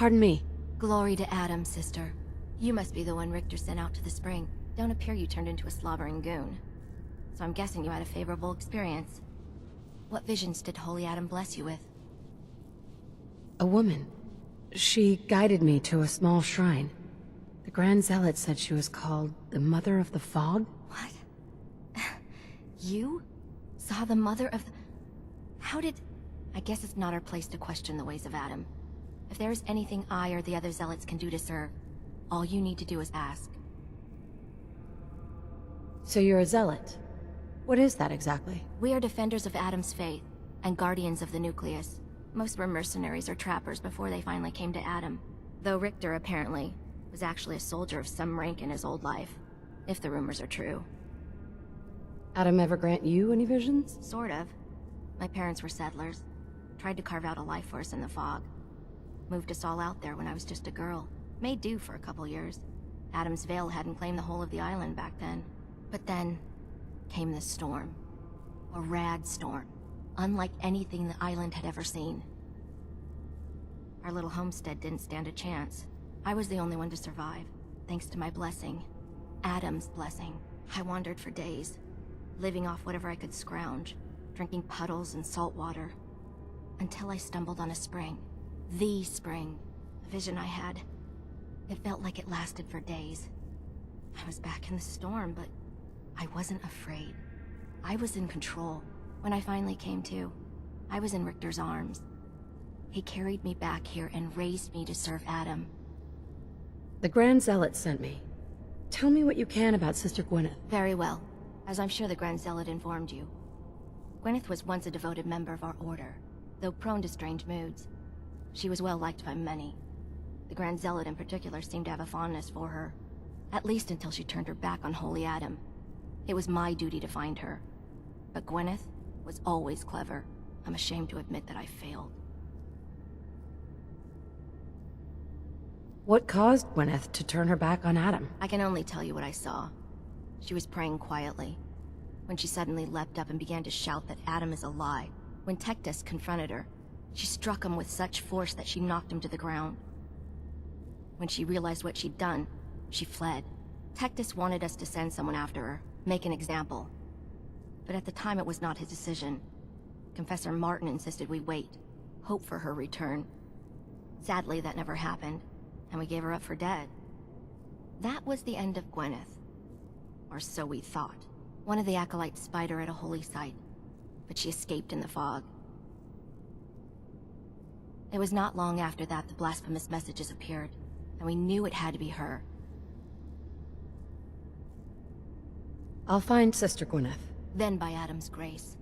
Pardon me. Glory to Adam, sister. You must be the one Richter sent out to the spring. Don't appear you turned into a slobbering goon. So I'm guessing you had a favorable experience. What visions did Holy Adam bless you with? A woman. She guided me to a small shrine. The Grand Zealot said she was called the Mother of the Fog? What? You? Saw the Mother of the... How did... I guess it's not our place to question the ways of Adam. If there is anything I or the other Zealots can do to serve, all you need to do is ask. So you're a Zealot? What is that exactly? We are defenders of Adam's faith, and guardians of the nucleus. Most were mercenaries or trappers before they finally came to Adam. Though Richter, apparently, was actually a soldier of some rank in his old life. If the rumors are true. Adam ever grant you any visions? Sort of. My parents were settlers. Tried to carve out a life for us in the fog. Moved us all out there when I was just a girl. Made do for a couple years. Adam's Veil hadn't claimed the whole of the island back then. But then came this storm. A rad storm. Unlike anything the island had ever seen. Our little homestead didn't stand a chance. I was the only one to survive, thanks to my blessing. Adam's blessing. I wandered for days, living off whatever I could scrounge, drinking puddles and salt water, until I stumbled on a spring. The spring. A vision I had. It felt like it lasted for days. I was back in the storm, but I wasn't afraid. I was in control. When I finally came to, I was in Richter's arms. He carried me back here and raised me to serve Adam. The Grand Zealot sent me. Tell me what you can about Sister Gwyneth. Very well, as I'm sure the Grand Zealot informed you. Gwyneth was once a devoted member of our order, though prone to strange moods. She was well liked by many. The Grand Zealot in particular seemed to have a fondness for her, at least until she turned her back on Holy Adam. It was my duty to find her. But Gwyneth was always clever. I'm ashamed to admit that I failed. What caused Gwyneth to turn her back on Adam? I can only tell you what I saw. She was praying quietly, when she suddenly leapt up and began to shout that Adam is a lie. When Tectus confronted her, she struck him with such force that she knocked him to the ground. When she realized what she'd done, she fled. Tectus wanted us to send someone after her, make an example. But at the time it was not his decision. Confessor Martin insisted we wait, hope for her return. Sadly, that never happened, and we gave her up for dead. That was the end of Gwyneth. Or so we thought. One of the acolytes spied her at a holy site, but she escaped in the fog. It was not long after that the blasphemous messages appeared, and we knew it had to be her. I'll find Sister Gwyneth. Then by Adam's grace.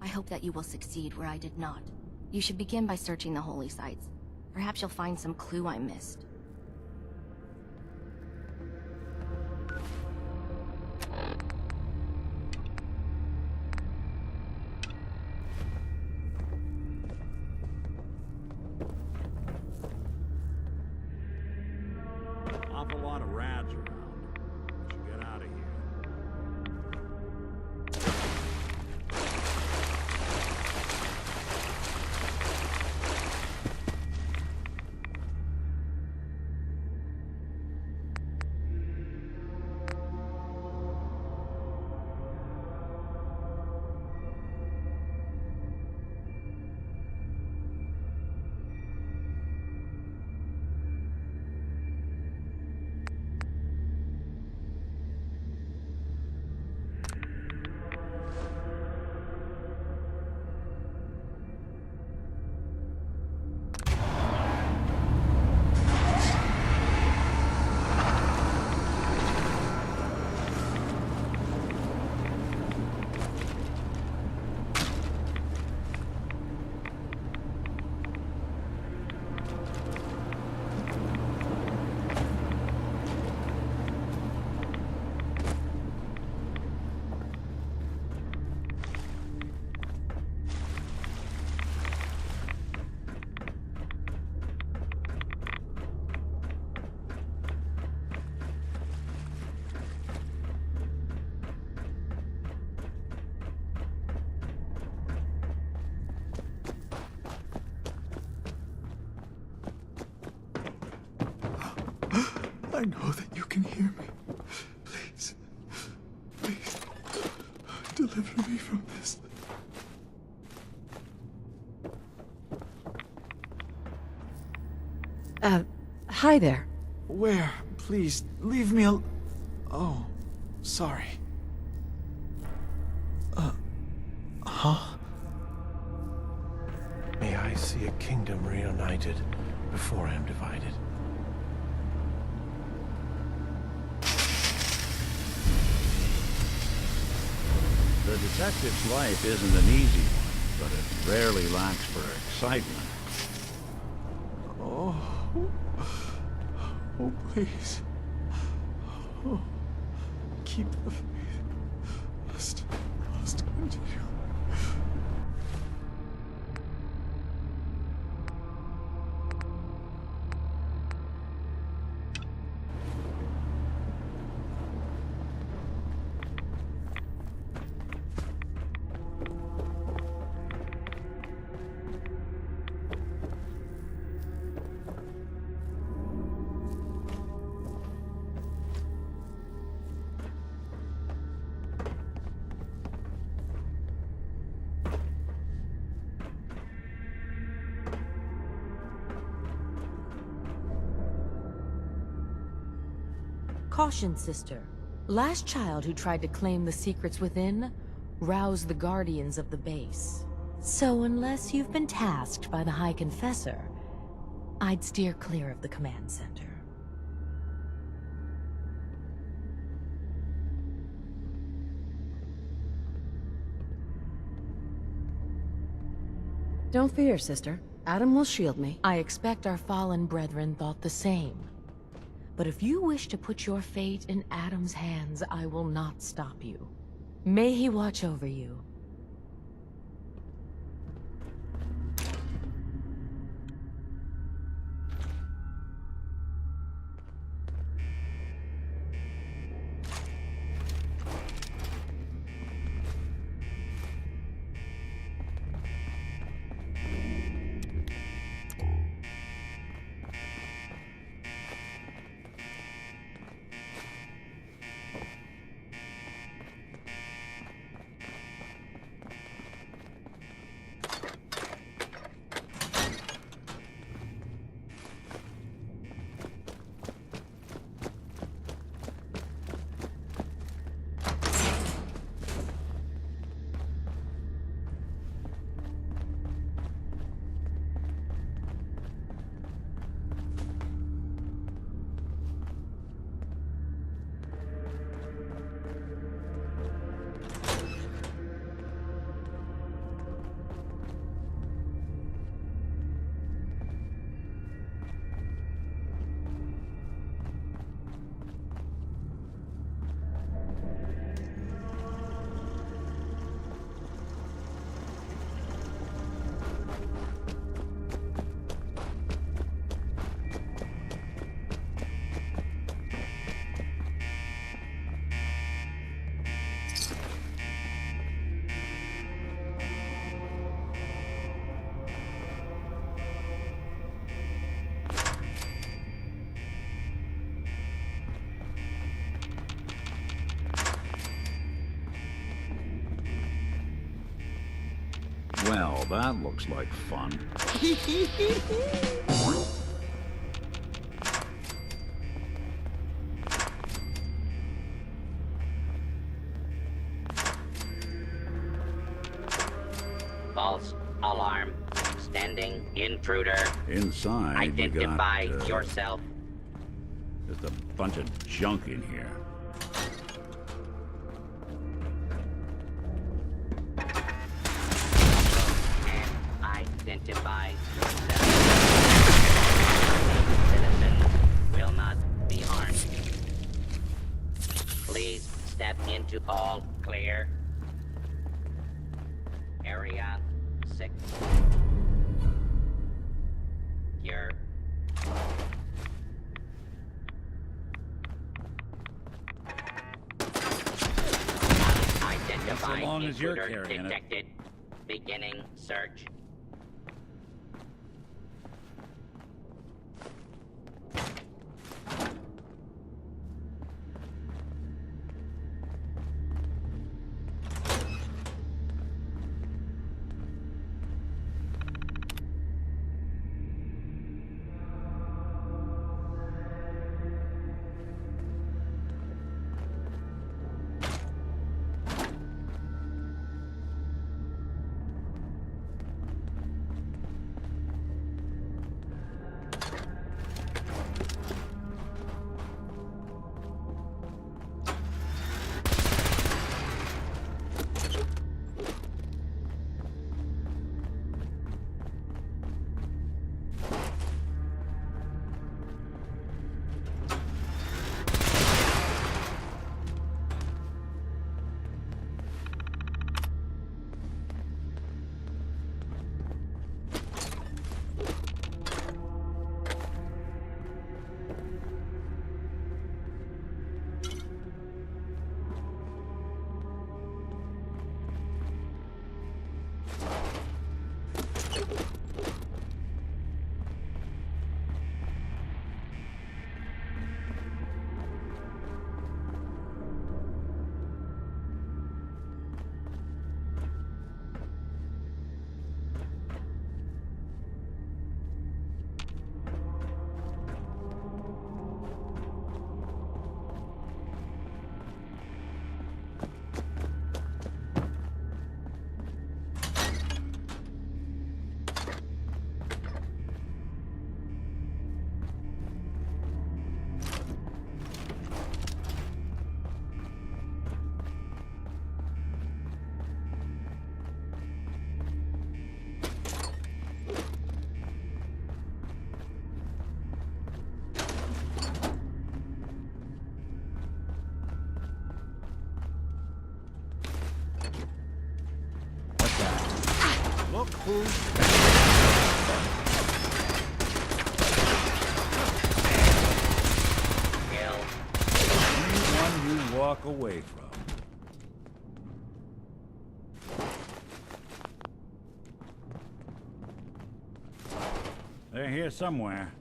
I hope that you will succeed where I did not. You should begin by searching the holy sites. Perhaps you'll find some clue I missed. Awful lot of rads around. We should get out of here. I know that you can hear me. Please. Please. Deliver me from this. Hi there. Where? Please, leave me al- Oh, sorry. Huh? May I see a kingdom reunited before I am divided. The detective's life isn't an easy one, but it rarely lacks for excitement. Oh. Oh, please. Oh. Keep the faith. Must continue. Caution, sister. Last child who tried to claim the secrets within roused the guardians of the base. So unless you've been tasked by the High Confessor, I'd steer clear of the command center. Don't fear, sister. Adam will shield me. I expect our fallen brethren thought the same. But if you wish to put your fate in Adam's hands, I will not stop you. May he watch over you. Well, that looks like fun. False alarm. Standing intruder. Inside, Identify we got, yourself. just a bunch of junk in here. And identify yourself. Citizens will not be harmed. Please step into all clear. Area 6. Secure. Unidentified So long as you're intruder carrying it. detected. Beginning search. Look who's... Kill. Anyone you walk away from. They're here somewhere.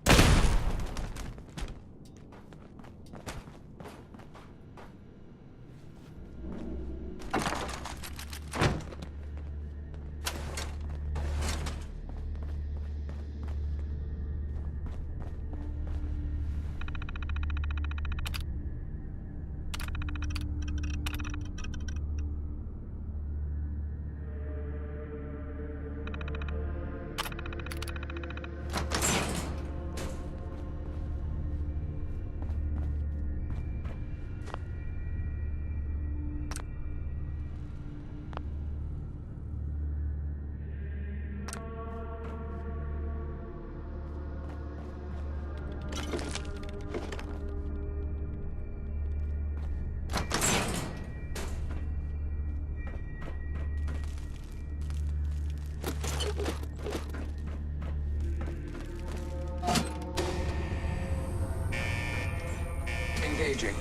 Engaging.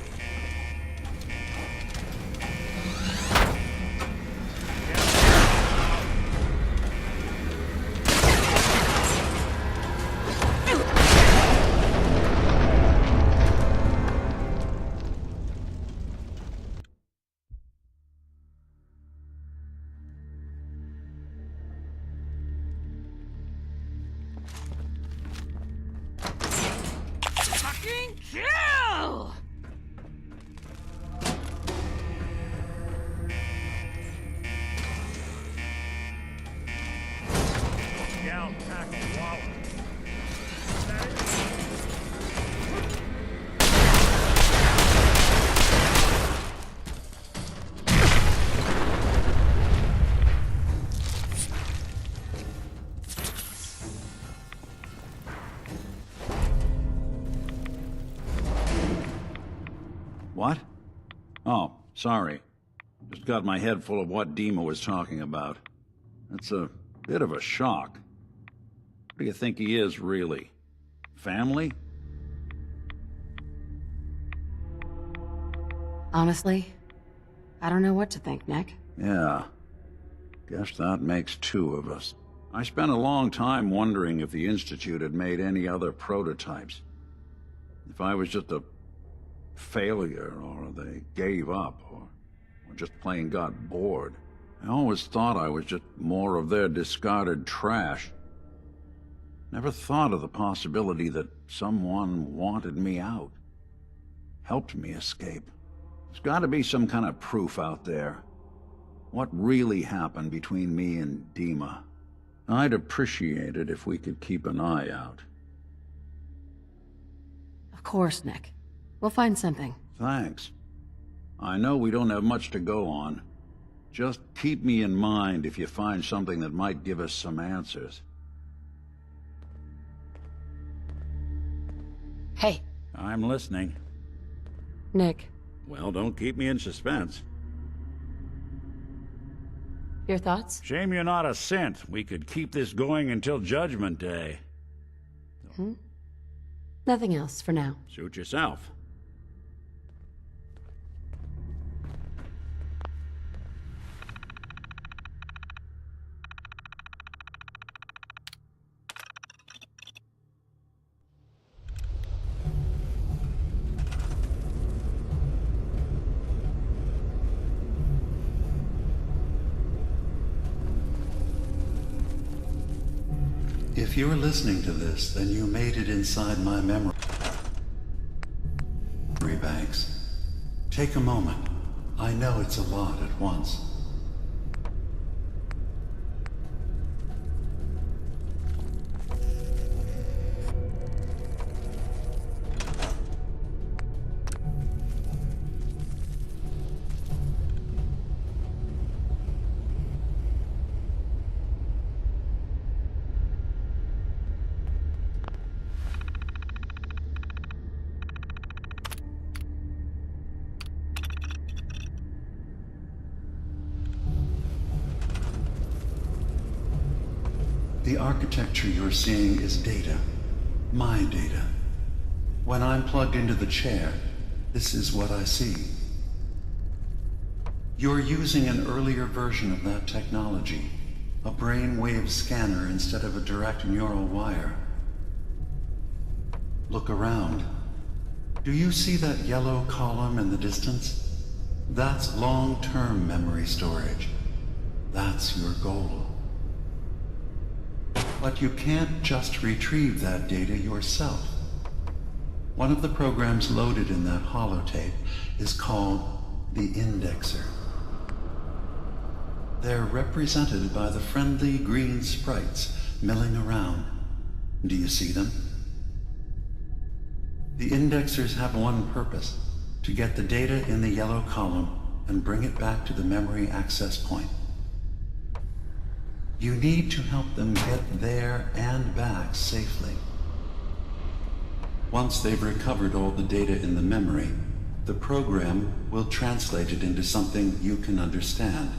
Fucking kill! Gal tackle Waller. That is... What? Oh, sorry. Just got my head full of what Dima was talking about. That's a bit of a shock. What do you think he is, really? Family? Honestly, I don't know what to think, Nick. Yeah. Guess that makes two of us. I spent a long time wondering if the Institute had made any other prototypes. If I was just a failure, or they gave up, or just plain got bored. I always thought I was just more of their discarded trash. Never thought of the possibility that someone wanted me out. Helped me escape. There's got to be some kind of proof out there. What really happened between me and Dima? I'd appreciate it if we could keep an eye out. Of course, Nick. We'll find something. Thanks. I know we don't have much to go on. Just keep me in mind if you find something that might give us some answers. Hey, I'm listening. Nick, Well, don't keep me in suspense. your thoughts? Shame you're not a synth. We could keep this going until Judgment Day. Nothing else for now. Suit yourself. If you're listening to this, then you made it inside my memory banks. Take a moment. I know it's a lot at once. The architecture you're seeing is data. My data. When I'm plugged into the chair, this is what I see. You're using an earlier version of that technology, a brainwave scanner instead of a direct neural wire. Look around. Do you see that yellow column in the distance? That's long-term memory storage. That's your goal. But you can't just retrieve that data yourself. One of the programs loaded in that holotape is called the indexer. They're represented by the friendly green sprites milling around. Do you see them? The indexers have one purpose: to get the data in the yellow column and bring it back to the memory access point. You need to help them get there and back safely. Once they've recovered all the data in the memory, the program will translate it into something you can understand.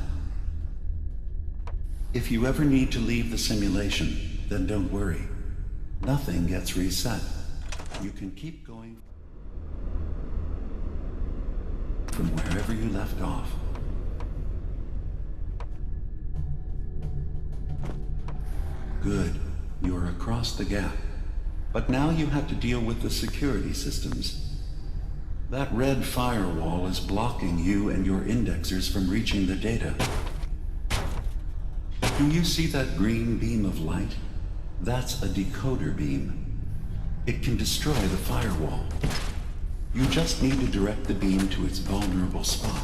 If you ever need to leave the simulation, then don't worry. Nothing gets reset. You can keep going from wherever you left off. Good. You're across the gap. But now you have to deal with the security systems. That red firewall is blocking you and your indexers from reaching the data. Do you see that green beam of light? That's a decoder beam. It can destroy the firewall. You just need to direct the beam to its vulnerable spot.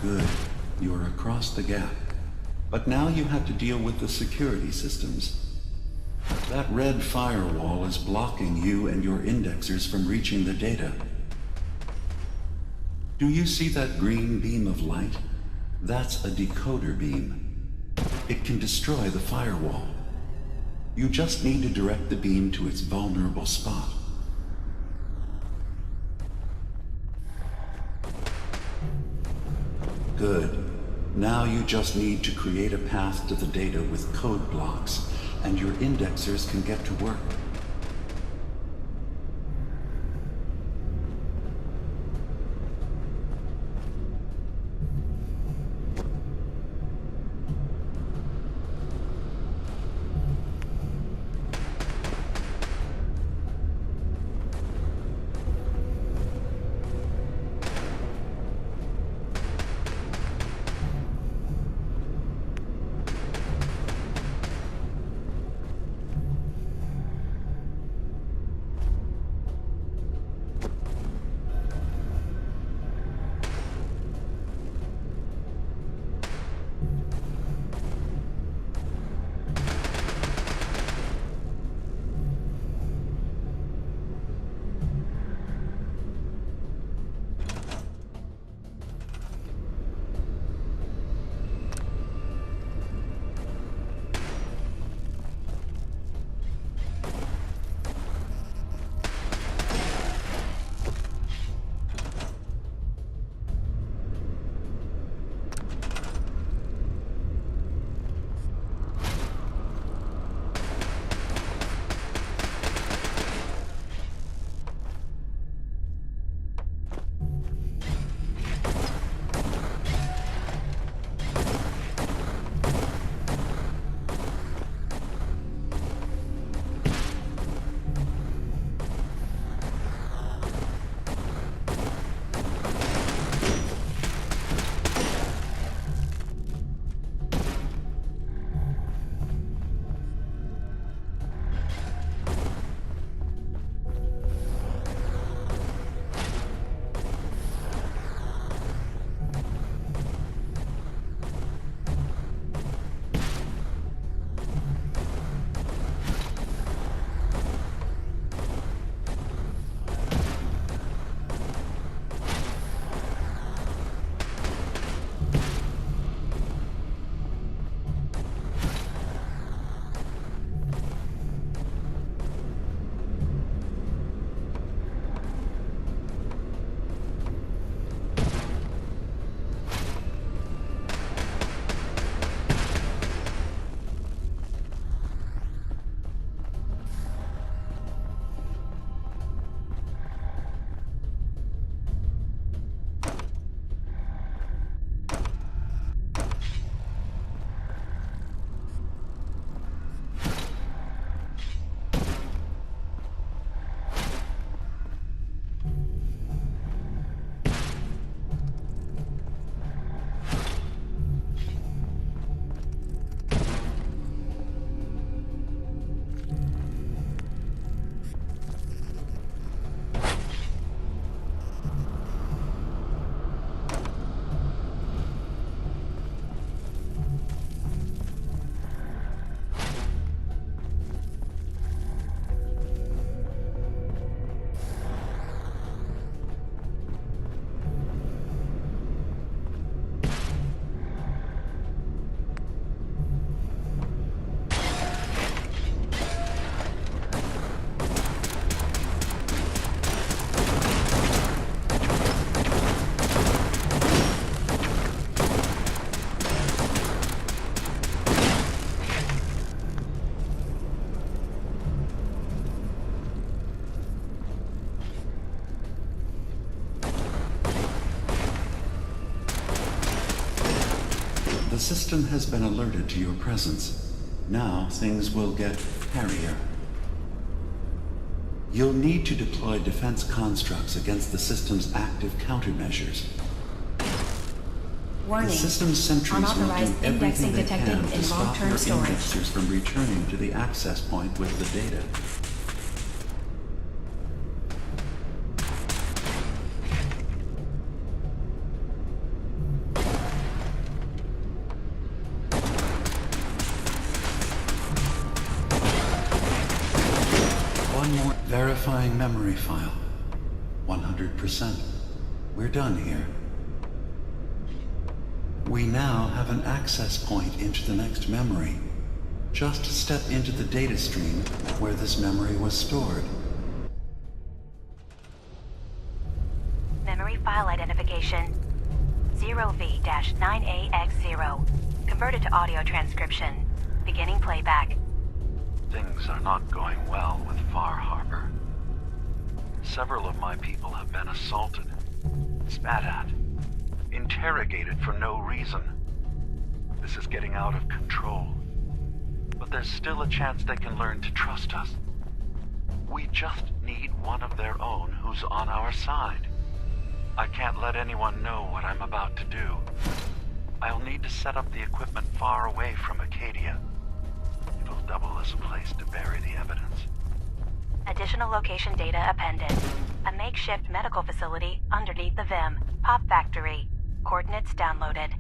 Good. You're across the gap. But now you have to deal with the security systems. That red firewall is blocking you and your indexers from reaching the data. Do you see that green beam of light? That's a decoder beam. It can destroy the firewall. You just need to direct the beam to its vulnerable spot. Good. Now you just need to create a path to the data with code blocks, and your indexers can get to work. system has been alerted to your presence. Now things will get hairier. You'll need to deploy defense constructs against the system's active countermeasures. Warning. The system's sentries will do Unauthorized everything indexing they detected can to in stop long-term your storage. indexers from returning to the access point with the data. One more verifying memory file. 100%. We're done here. We now have an access point into the next memory. Just step into the data stream where this memory was stored. Memory file identification 0V-9AX0. Converted to audio transcription. Beginning playback. Things are not going well with Far Harbor. Several of my people have been assaulted, spat at, interrogated for no reason. This is getting out of control. But there's still a chance they can learn to trust us. We just need one of their own who's on our side. I can't let anyone know what I'm about to do. I'll need to set up the equipment far away from Acadia. It'll double as a place to bury the evidence. Additional location data appended. A makeshift medical facility underneath the VIM. Pop factory. Coordinates downloaded.